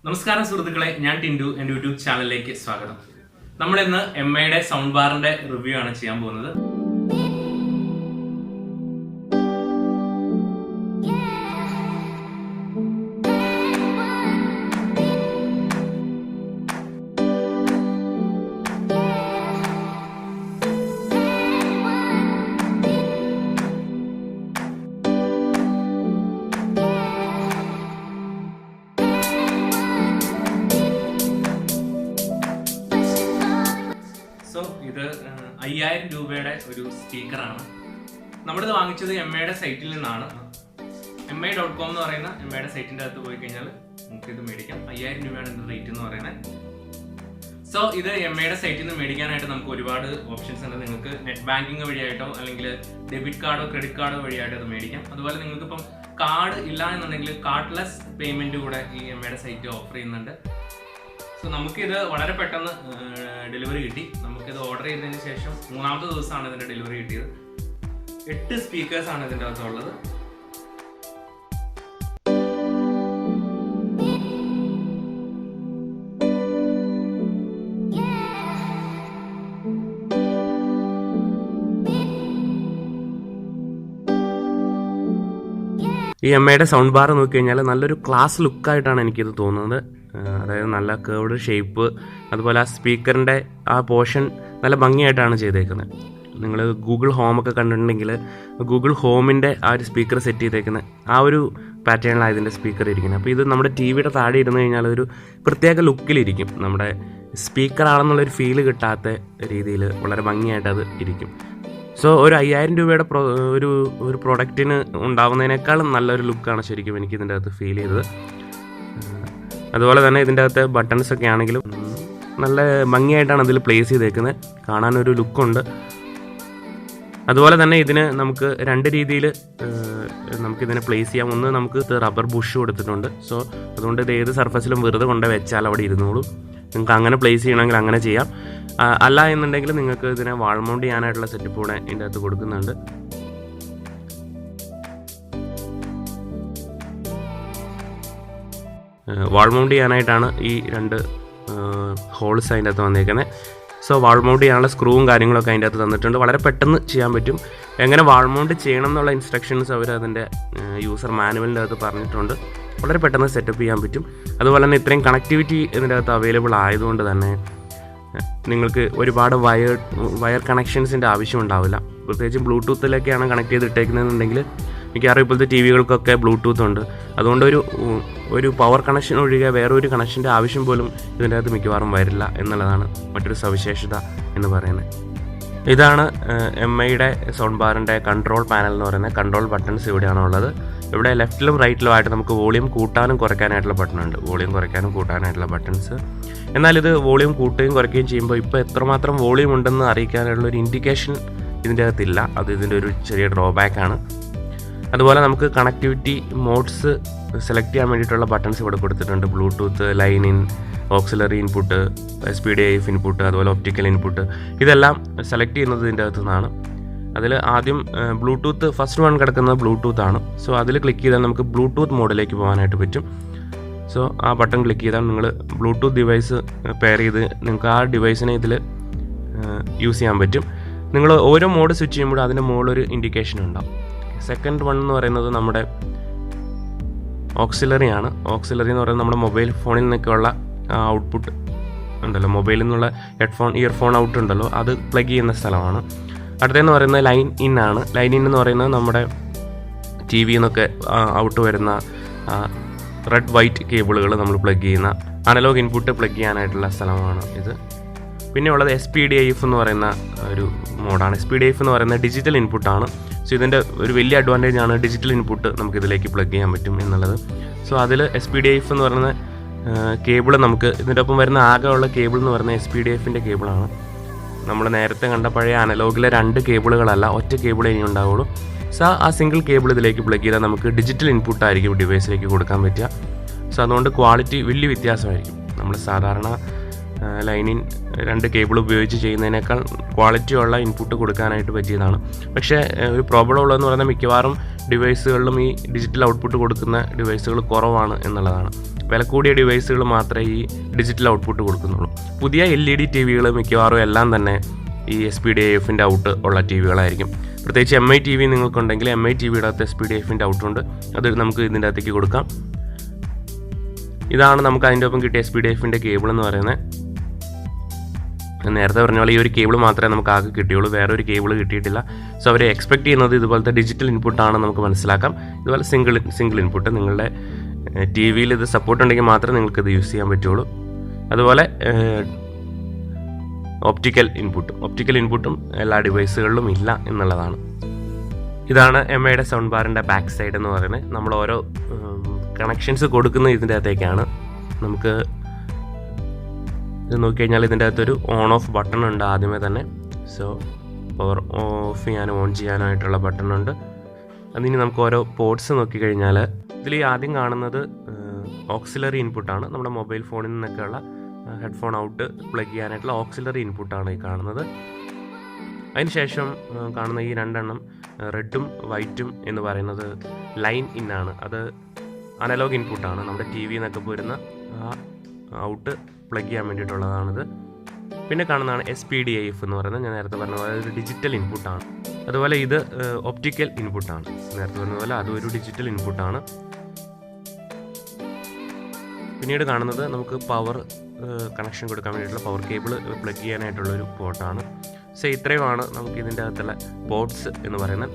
നമസ്കാരം സുഹൃത്തുക്കളെ, ഞാൻ ടിൻഡു. എൻ്റെ യൂട്യൂബ് ചാനലിലേക്ക് സ്വാഗതം. നമ്മളിന്ന് എംഐയുടെ സൗണ്ട് ബാറിന്റെ റിവ്യൂ ആണ് ചെയ്യാൻ പോകുന്നത്. ഇത് 5000 രൂപയുടെ ഒരു സ്പീക്കറാണ്. നമ്മളിത് വാങ്ങിച്ചത് എംഐയുടെ സൈറ്റിൽ നിന്നാണ്. mi.com എന്ന് പറയുന്ന എംഐയുടെ സൈറ്റിൻ്റെ അകത്ത് പോയി കഴിഞ്ഞാൽ നമുക്ക് ഇത് മേടിക്കാം. 5000 രൂപയാണ് ഇതിൻ്റെ റേറ്റ് എന്ന് പറയുന്നത്. സോ ഇത് എംഐയുടെ സൈറ്റിൽ നിന്ന് മേടിക്കാനായിട്ട് നമുക്ക് ഒരുപാട് ഓപ്ഷൻസ് ഉണ്ട്. നിങ്ങൾക്ക് നെറ്റ് ബാങ്കിങ് വഴിയായിട്ടോ അല്ലെങ്കിൽ ഡെബിറ്റ് കാർഡോ ക്രെഡിറ്റ് കാർഡോ വഴിയായിട്ടോ അത് മേടിക്കാം. അതുപോലെ നിങ്ങൾക്കിപ്പം കാർഡ് ഇല്ല എന്നുണ്ടെങ്കിൽ കാർഡ്ലെസ് പേയ്മെൻറ്റ് കൂടെ ഈ എംഐയുടെ സൈറ്റ് ഓഫർ ചെയ്യുന്നുണ്ട്. സോ നമുക്കിത് വളരെ പെട്ടെന്ന് ഡെലിവറി കിട്ടി. നമുക്കിത് ഓർഡർ ചെയ്തതിന് ശേഷം 3ാമത്തെ ദിവസമാണ് ഇതിൻ്റെ ഡെലിവറി കിട്ടിയത്. 8 സ്പീക്കേഴ്സാണ് ഇതിൻ്റെ അകത്തുള്ളത്. ഈ എംഐയുടെ സൗണ്ട് ബാർ നോക്കി കഴിഞ്ഞാൽ നല്ലൊരു ക്ലാസ് ലുക്കായിട്ടാണ് എനിക്കിത് തോന്നുന്നത്. അതായത് നല്ല കേർവ്ഡ് ഷേപ്പ്, അതുപോലെ ആ സ്പീക്കറിൻ്റെ ആ പോർഷൻ നല്ല ഭംഗിയായിട്ടാണ് ചെയ്തേക്കുന്നത്. നിങ്ങൾ ഗൂഗിൾ ഹോമൊക്കെ കണ്ടിട്ടുണ്ടെങ്കിൽ ഗൂഗിൾ ഹോമിൻ്റെ ആ ഒരു സ്പീക്കർ സെറ്റ് ചെയ്തേക്കുന്ന ആ ഒരു പാറ്റേണിലാണ് ഇതിൻ്റെ സ്പീക്കർ ഇരിക്കുന്നത്. അപ്പോൾ ഇത് നമ്മുടെ ടി വിയുടെ താഴെ ഇരുന്ന് കഴിഞ്ഞാൽ ഒരു പ്രത്യേക ലുക്കിലിരിക്കും. നമ്മുടെ സ്പീക്കറാണെന്നുള്ളൊരു ഫീല് കിട്ടാത്ത രീതിയിൽ വളരെ ഭംഗിയായിട്ട് അത് ഇരിക്കും. സോ ഒരു 5000 രൂപയുടെ ഒരു പ്രൊഡക്റ്റിന് ഉണ്ടാവുന്നതിനേക്കാളും നല്ലൊരു ലുക്കാണ് ശരിക്കും എനിക്ക് ഇതിൻ്റെ അകത്ത് ഫീൽ ചെയ്തത്. അതുപോലെ തന്നെ ഇതിൻ്റെ അകത്ത് ബട്ടൺസ് ഒക്കെ ആണെങ്കിലും നല്ല ഭംഗിയായിട്ടാണ് അതിൽ പ്ലേസ് ചെയ്തേക്കുന്നത്. കാണാനൊരു ലുക്കുണ്ട്. അതുപോലെ തന്നെ ഇതിന് നമുക്ക് 2 രീതിയിൽ നമുക്കിതിനെ പ്ലേസ് ചെയ്യാം. ഒന്ന്, നമുക്ക് റബ്ബർ ബുഷ് കൊടുത്തിട്ടുണ്ട്. സോ അതുകൊണ്ട് ഇത് ഏത് സർഫസിലും വെറുതെ കൊണ്ട് വെച്ചാൽ അവിടെ ഇരുന്നോളും. നിങ്ങൾക്ക് അങ്ങനെ പ്ലേസ് ചെയ്യണമെങ്കിൽ അങ്ങനെ ചെയ്യാം. അല്ല എന്നുണ്ടെങ്കിൽ നിങ്ങൾക്ക് ഇതിനെ വാൾ മൗണ്ട് ചെയ്യാനായിട്ടുള്ള സെറ്റപ്പ് കൂടെ ഇതിൻ്റെ അകത്ത് കൊടുക്കുന്നുണ്ട്. വാൾ മൗണ്ട് ചെയ്യാനായിട്ടാണ് ഈ 2 ഹോൾസ് അതിൻ്റെ അകത്ത് വന്നേക്കുന്നത്. സോ വാൾ മൗണ്ട് ചെയ്യാനുള്ള സ്ക്രൂവും കാര്യങ്ങളൊക്കെ അതിൻ്റെ അകത്ത് തന്നിട്ടുണ്ട്. വളരെ പെട്ടെന്ന് ചെയ്യാൻ പറ്റും. എങ്ങനെ വാൾ മൗണ്ട് ചെയ്യണം എന്നുള്ള ഇൻസ്ട്രക്ഷൻസ് അവർ അതിൻ്റെ യൂസർ മാനുവലിൻ്റെ അകത്ത് പറഞ്ഞിട്ടുണ്ട്. വളരെ പെട്ടെന്ന് സെറ്റപ്പ് ചെയ്യാൻ പറ്റും. അതുപോലെ തന്നെ ഇത്രയും കണക്ടിവിറ്റി ഇതിൻ്റെ അകത്ത് അവൈലബിൾ ആയതുകൊണ്ട് തന്നെ നിങ്ങൾക്ക് ഒരുപാട് വയർ കണക്ഷൻസിൻ്റെ ആവശ്യം ഉണ്ടാവില്ല. പ്രത്യേകിച്ച് ബ്ലൂടൂത്തിലൊക്കെയാണ് കണക്ട് ചെയ്തിട്ടേക്കുന്നതെന്നുണ്ടെങ്കിൽ മിക്കവാറും ഇപ്പോഴത്തെ ടി വികൾക്കൊക്കെ ബ്ലൂടൂത്ത് ഉണ്ട്. അതുകൊണ്ട് ഒരു പവർ കണക്ഷൻ ഒഴികെ വേറൊരു കണക്ഷൻ്റെ ആവശ്യം പോലും ഇതിൻ്റെ അകത്ത് മിക്കവാറും വരില്ല എന്നുള്ളതാണ് മറ്റൊരു സവിശേഷത എന്ന് പറയുന്നത്. ഇതാണ് എംഐയുടെ സൗണ്ട് ബാറിൻ്റെ കൺട്രോൾ പാനൽ എന്ന് പറയുന്നത്. കൺട്രോൾ ബട്ടൺസ് ഇവിടെയാണ് ഉള്ളത്. ഇവിടെ ലെഫ്റ്റിലും റൈറ്റിലും ആയിട്ട് നമുക്ക് വോളിയം കൂട്ടാനും കുറയ്ക്കാനായിട്ടുള്ള ബട്ടണുണ്ട്. വോളിയം കുറയ്ക്കാനും കൂട്ടാനായിട്ടുള്ള ബട്ടൺസ്. എന്നാൽ ഇത് വോളിയം കൂട്ടുകയും കുറയ്ക്കുകയും ചെയ്യുമ്പോൾ ഇപ്പോൾ എത്രമാത്രം വോളിയം ഉണ്ടെന്ന് അറിയിക്കാനുള്ള ഒരു ഇൻഡിക്കേഷൻ ഇതിൻ്റെ അകത്തില്ല. അത് ഇതിൻ്റെ ഒരു ചെറിയ ഡ്രോബാക്കാണ്. അതുപോലെ നമുക്ക് കണക്ടിവിറ്റി മോഡ്സ് സെലക്ട് ചെയ്യാൻ വേണ്ടിയിട്ടുള്ള ബട്ടൺസ് ഇവിടെ കൊടുത്തിട്ടുണ്ട്. Bluetooth, line in, auxiliary input, SPDIF input, അതുപോലെ ഒപ്റ്റിക്കൽ ഇൻപുട്ട്, ഇതെല്ലാം സെലക്ട് ചെയ്യുന്നത് ഇതിൻ്റെ അകത്തു നിന്നാണ്. അതിൽ ആദ്യം ബ്ലൂടൂത്ത് ഫസ്റ്റ് വൺ കിടക്കുന്നത് ബ്ലൂടൂത്ത് ആണ്. സോ അതിൽ ക്ലിക്ക് ചെയ്താൽ നമുക്ക് ബ്ലൂടൂത്ത് മോഡിലേക്ക് പോകാനായിട്ട് പറ്റും. സോ ആ ബട്ടൺ ക്ലിക്ക് ചെയ്താൽ നിങ്ങൾ ബ്ലൂടൂത്ത് ഡിവൈസ് പെയർ ചെയ്ത് നിങ്ങൾക്ക് ആ ഡിവൈസിനെ ഇതിൽ യൂസ് ചെയ്യാൻ പറ്റും. നിങ്ങൾ ഓരോ മോഡ് സ്വിച്ച് ചെയ്യുമ്പോഴും അതിൻ്റെ മുകളിലൊരു ഇൻഡിക്കേഷൻ ഉണ്ടാവും. സെക്കൻഡ് വൺ എന്ന് പറയുന്നത് നമ്മുടെ ഓക്സിലറി ആണ്. ഓക്സിലറി എന്ന് പറയുന്നത് നമ്മുടെ മൊബൈൽ ഫോണിൽ നിന്നൊക്കെയുള്ള ഔട്ട്പുട്ട് ഉണ്ടല്ലോ, മൊബൈലിൽ നിന്നുള്ള ഇയർഫോൺ ഔട്ട് ഉണ്ടല്ലോ, അത് പ്ലഗ് ചെയ്യുന്ന സ്ഥലമാണ്. അടുത്തതെന്ന് പറയുന്നത് ലൈൻ ഇൻ ആണ്. ലൈൻ ഇൻ എന്ന് പറയുന്നത് നമ്മുടെ ടി വിയിൽ നിന്നൊക്കെ ഔട്ട് വരുന്ന റെഡ് വൈറ്റ് കേബിളുകൾ നമ്മൾ പ്ലഗ് ചെയ്യുന്ന അനലോഗ് ഇൻപുട്ട് പ്ലഗ് ചെയ്യാനായിട്ടുള്ള സ്ഥലമാണ് ഇത്. പിന്നെ ഉള്ളത് SPDIF എന്ന് പറയുന്ന ഒരു മോഡാണ്. SPDIF എന്ന് പറയുന്നത് ഡിജിറ്റൽ ഇൻപുട്ടാണ്. സോ ഇതിൻ്റെ ഒരു വലിയ അഡ്വാൻറ്റേജ് ആണ് ഡിജിറ്റൽ ഇൻപുട്ട് നമുക്കിതിലേക്ക് പ്ലഗ് ചെയ്യാൻ പറ്റും എന്നുള്ളത്. സോ അതിൽ SPDIF എന്ന് പറയുന്ന കേബിൾ നമുക്ക് ഇതിൻ്റെ ഒപ്പം വരുന്ന ആകെ ഉള്ള കേബിൾ എന്ന് പറയുന്നത് SPDIFൻ്റെ കേബിളാണ്. നമ്മൾ നേരത്തെ കണ്ട പഴയ അനലോഗിലെ 2 കേബിളുകളല്ല, ഒറ്റ കേബിളേ ഇനി ഉണ്ടാവുള്ളൂ. സോ ആ സിംഗിൾ കേബിൾ ഇതിലേക്ക് പ്ലഗ് ചെയ്താൽ നമുക്ക് ഡിജിറ്റൽ ഇൻപുട്ടായിരിക്കും ഡിവൈസിലേക്ക് കൊടുക്കാൻ പറ്റുക. സോ അതുകൊണ്ട് ക്വാളിറ്റി വലിയ വ്യത്യാസമായിരിക്കും. നമ്മൾ സാധാരണ ലൈനിൻ 2 കേബിൾ ഉപയോഗിച്ച് ചെയ്യുന്നതിനേക്കാൾ ക്വാളിറ്റിയുള്ള ഇൻപുട്ട് കൊടുക്കാനായിട്ട് പറ്റിയതാണ്. പക്ഷേ ഒരു പ്രോബ്ലം ഉള്ളതെന്ന് പറയുന്നത് മിക്കവാറും ഡിവൈസുകളിലും ഈ ഡിജിറ്റൽ ഔട്ട്പുട്ട് കൊടുക്കുന്ന ഡിവൈസുകൾ കുറവാണ് എന്നുള്ളതാണ്. വില കൂടിയ ഡിവൈസുകൾ മാത്രമേ ഈ ഡിജിറ്റൽ ഔട്ട്പുട്ട് കൊടുക്കുന്നുള്ളൂ. പുതിയ LED TV കൾ മിക്കവാറും എല്ലാം തന്നെ ഈ SPDIFൻ്റെ ഔട്ട് ഉള്ള TV കളായിരിക്കും. പ്രത്യേകിച്ച് MI TV നിങ്ങൾക്കുണ്ടെങ്കിൽ MI TVയുടെ അകത്ത് SPDIFൻ്റെ ഔട്ടുണ്ട്, അത് നമുക്ക് ഇതിൻ്റെ അകത്തേക്ക് കൊടുക്കാം. ഇതാണ് നമുക്ക് അതിൻ്റെ ഒപ്പം കിട്ടിയ SPDIFൻ്റെ കേബിൾ എന്ന് പറയുന്നത്. നേരത്തെ പറഞ്ഞ പോലെ ഈ ഒരു കേബിൾ മാത്രമേ നമുക്ക് ആകെ കിട്ടിയുള്ളൂ, വേറെ ഒരു കേബിൾ കിട്ടിയിട്ടില്ല. സോ അവർ എക്സ്പെക്ട് ചെയ്യുന്നത് ഇതുപോലത്തെ ഡിജിറ്റൽ ഇൻപുട്ടാണെന്ന് നമുക്ക് മനസ്സിലാക്കാം. ഇതുപോലെ സിംഗിൾ ഇൻപുട്ട് നിങ്ങളുടെ TV-യിൽ ഇത് സപ്പോർട്ട് ഉണ്ടെങ്കിൽ മാത്രമേ നിങ്ങൾക്ക് ഇത് യൂസ് ചെയ്യാൻ പറ്റുള്ളൂ. അതുപോലെ ഒപ്റ്റിക്കൽ ഇൻപുട്ടും എല്ലാ ഡിവൈസുകളിലും ഇല്ല എന്നുള്ളതാണ്. ഇതാണ് MIയുടെ സൗണ്ട് ബാറിൻ്റെ ബാക്ക് സൈഡ് എന്ന് പറയുന്നത്. നമ്മൾ ഓരോ കണക്ഷൻസ് കൊടുക്കുന്നത് ഇതിൻ്റെ അകത്തേക്കാണ്. നമുക്ക് ഇത് നോക്കിക്കഴിഞ്ഞാൽ ഇതിൻ്റെ അകത്തൊരു ഓൺ ഓഫ് ബട്ടൺ ഉണ്ട് ആദ്യമേ തന്നെ. സോ പവർ ഓഫ് ചെയ്യാനും ഓൺ ചെയ്യാനായിട്ടുള്ള ബട്ടൺ ഉണ്ട്. അതിന് നമുക്ക് ഓരോ പോർട്സ് നോക്കിക്കഴിഞ്ഞാൽ ഇതിൽ ആദ്യം കാണുന്നത് ഓക്സിലറി ഇൻപുട്ടാണ്. നമ്മുടെ മൊബൈൽ ഫോണിൽ നിന്നൊക്കെയുള്ള ഹെഡ്ഫോൺ ഔട്ട് പ്ലഗ് ചെയ്യാനായിട്ടുള്ള ഓക്സിലറി ഇൻപുട്ടാണ് ഈ കാണുന്നത്. അതിനുശേഷം കാണുന്ന ഈ രണ്ടെണ്ണം റെഡും വൈറ്റും എന്ന് പറയുന്നത് ലൈൻ ഇന്നാണ്. അത് അനലോഗ് ഇൻപുട്ടാണ്. നമ്മുടെ TV എന്നൊക്കെ പോരുന്ന ഔട്ട് പ്ലഗ് ചെയ്യാൻ വേണ്ടിയിട്ടുള്ളതാണിത്. പിന്നെ കാണുന്നതാണ് SPDIF എന്ന് പറയുന്നത്. ഞാൻ നേരത്തെ പറഞ്ഞ പോലെ ഒരു ഡിജിറ്റൽ ഇൻപുട്ടാണ്. അതുപോലെ ഇത് ഒപ്റ്റിക്കൽ ഇൻപുട്ടാണ്. നേരത്തെ പറഞ്ഞ പോലെ അതും ഒരു ഡിജിറ്റൽ ഇൻപുട്ടാണ്. പിന്നീട് കാണുന്നത് നമുക്ക് പവർ കണക്ഷൻ കൊടുക്കാൻ വേണ്ടിയിട്ടുള്ള പവർ കേബിൾ പ്ലഗ് ചെയ്യാനായിട്ടുള്ളൊരു പോർട്ടാണ്. സോ ഇത്രയുമാണ് നമുക്ക് ഇതിൻ്റെ അകത്തുള്ള പോർട്സ് എന്ന് പറയുന്നത്.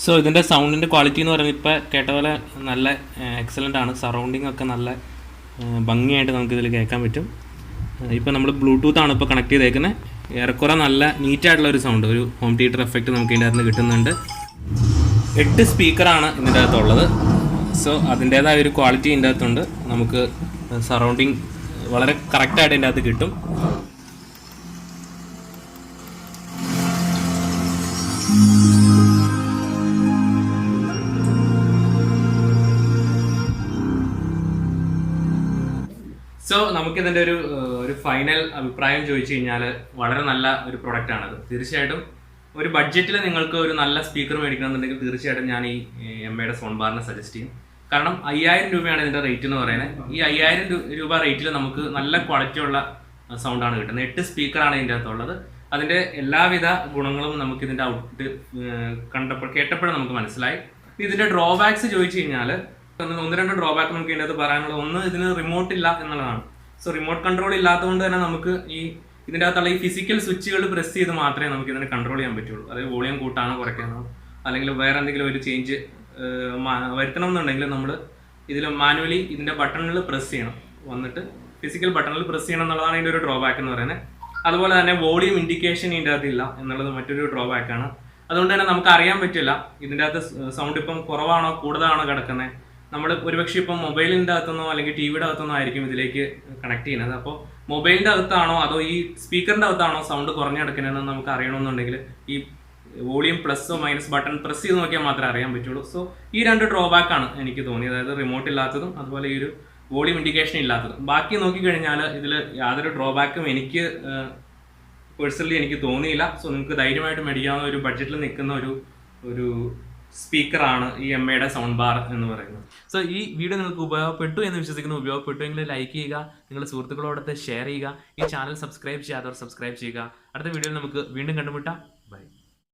സോ ഇതിൻ്റെ സൗണ്ടിൻ്റെ ക്വാളിറ്റി എന്ന് പറയുന്നത് ഇപ്പോൾ കേട്ട പോലെ നല്ല എക്സലൻ്റ് ആണ്. സറൗണ്ടിങ് ഒക്കെ നല്ല ഭംഗിയായിട്ട് നമുക്കിതിൽ കേൾക്കാൻ പറ്റും. ഇപ്പോൾ നമ്മൾ ബ്ലൂടൂത്താണ് ഇപ്പോൾ കണക്ട് ചെയ്തേക്കുന്നത്. ഏറെക്കുറെ നല്ല നീറ്റായിട്ടുള്ളൊരു സൗണ്ട്, ഒരു ഹോം തിയേറ്റർ എഫക്റ്റ് നമുക്ക് ഇതിൻ്റെ അകത്ത് കിട്ടുന്നുണ്ട്. 8 സ്പീക്കറാണ് ഇതിൻ്റെ അകത്തുള്ളത്. സോ അതിൻ്റേതായ ഒരു ക്വാളിറ്റി ഇതിൻ്റെ അകത്തുണ്ട്. നമുക്ക് സറൗണ്ടിങ് വളരെ കറക്റ്റായിട്ട് ഇതിൻ്റെ അകത്ത് കിട്ടും. സോ നമുക്കിതിൻ്റെ ഒരു ഫൈനൽ അഭിപ്രായം ചോദിച്ചു കഴിഞ്ഞാൽ വളരെ നല്ല ഒരു പ്രൊഡക്റ്റാണത്. തീർച്ചയായിട്ടും ഒരു ബഡ്ജറ്റിൽ നിങ്ങൾക്ക് ഒരു നല്ല സ്പീക്കർ മേടിക്കണമെന്നുണ്ടെങ്കിൽ തീർച്ചയായിട്ടും ഞാൻ ഈ MIയുടെ സൗണ്ട് ബാറിനെ സജസ്റ്റ് ചെയ്യും. കാരണം 5000 രൂപയാണ് ഇതിൻ്റെ റേറ്റ് എന്ന് പറയുന്നത്. ഈ 5000 രൂപ റേറ്റിൽ നമുക്ക് നല്ല ക്വാളിറ്റി ഉള്ള സൗണ്ടാണ് കിട്ടുന്നത്. 8 സ്പീക്കറാണ് ഇതിൻ്റെ അകത്തുള്ളത്. അതിൻ്റെ എല്ലാവിധ ഗുണങ്ങളും നമുക്ക് ഇതിൻ്റെ ഔട്ട് കേട്ടപ്പോഴും നമുക്ക് മനസ്സിലായി. ഇതിൻ്റെ ഡ്രോബാക്സ് ചോദിച്ചു കഴിഞ്ഞാൽ 1-2 ഡ്രോബാക്ക് നമുക്ക് ഇതിനകത്ത് പറയാനുള്ളത്. ഒന്ന്, ഇതിന് റിമോട്ട് ഇല്ല എന്നുള്ളതാണ്. സോ റിമോട്ട് കൺട്രോൾ ഇല്ലാത്തതുകൊണ്ട് തന്നെ നമുക്ക് ഇതിൻ്റെ അകത്തുള്ള ഈ ഫിസിക്കൽ സ്വിച്ചുകൾ പ്രസ് ചെയ്ത് മാത്രമേ നമുക്ക് ഇതിനെ കൺട്രോൾ ചെയ്യാൻ പറ്റുള്ളൂ. അതായത് വോളിയം കൂട്ടാനോ കുറയ്ക്കാനോ അല്ലെങ്കിൽ വേറെ എന്തെങ്കിലും ഒരു ചേഞ്ച് വരുത്തണം എന്നുണ്ടെങ്കിൽ നമ്മൾ ഇതിൽ മാനുവലി ഇതിൻ്റെ ബട്ടണിൽ പ്രസ് ചെയ്യണം. വന്നിട്ട് ഫിസിക്കൽ ബട്ടണിൽ പ്രസ് ചെയ്യണം എന്നുള്ളതാണ് ഇതിൻ്റെ ഒരു ഡ്രോബാക്ക് എന്ന് പറയുന്നത്. അതുപോലെ തന്നെ വോളിയം ഇൻഡിക്കേഷൻ ഇതിൻ്റെ അകത്തില്ല എന്നുള്ളത് മറ്റൊരു ഡ്രോബാക്കാണ്. അതുകൊണ്ട് തന്നെ നമുക്ക് അറിയാൻ പറ്റില്ല ഇതിൻ്റെ അകത്ത് സൗണ്ട് ഇപ്പം കുറവാണോ കൂടുതലാണോ കിടക്കുന്നത്. നമ്മൾ ഒരുപക്ഷെ ഇപ്പം മൊബൈലിൻ്റെ അകത്തുനിന്നോ അല്ലെങ്കിൽ ടിവിയുടെ അകത്തുനിന്നോ ആയിരിക്കും ഇതിലേക്ക് കണക്ട് ചെയ്യുന്നത്. അപ്പോൾ മൊബൈലിൻ്റെ അകത്താണോ അതോ ഈ സ്പീക്കറിൻ്റെ അകത്താണോ സൗണ്ട് കുറഞ്ഞു കിടക്കുന്നതെന്ന് നമുക്ക് അറിയണമെന്നുണ്ടെങ്കിൽ ഈ volume plus minus button press ചെയ്ത് നോക്കിയാൽ മാത്രമേ അറിയാൻ പറ്റുള്ളൂ. സോ ഈ 2 ഡ്രോബാക്കാണ് എനിക്ക് തോന്നിയത്. അതായത് റിമോട്ട് ഇല്ലാത്തതും അതുപോലെ ഈ ഒരു വോളിയം ഇൻഡിക്കേഷൻ ഇല്ലാത്തതും. ബാക്കി നോക്കിക്കഴിഞ്ഞാൽ ഇതിൽ യാതൊരു ഡ്രോബാക്കും എനിക്ക് പേഴ്സണലി എനിക്ക് തോന്നിയില്ല. സോ നിങ്ങൾക്ക് ധൈര്യമായിട്ട് മേടിക്കാവുന്ന ഒരു ബഡ്ജറ്റിൽ നിൽക്കുന്ന ഒരു സ്പീക്കറാണ് ഈ എംഐയുടെ സൗണ്ട് ബാർ എന്ന് പറയുന്നത്. സോ ഈ വീഡിയോ നിങ്ങൾക്ക് ഉപയോഗപ്പെട്ടു എന്ന് വിശ്വസിക്കുന്നു. ഉപയോഗപ്പെട്ടുവെങ്കിൽ ലൈക്ക് ചെയ്യുക, നിങ്ങളുടെ സുഹൃത്തുക്കളോടൊത്ത് ഷെയർ ചെയ്യുക, ഈ ചാനൽ സബ്സ്ക്രൈബ് ചെയ്യാത്തവർ സബ്സ്ക്രൈബ് ചെയ്യുക. അടുത്ത വീഡിയോയിൽ നമുക്ക് വീണ്ടും കണ്ടുമുട്ടാം.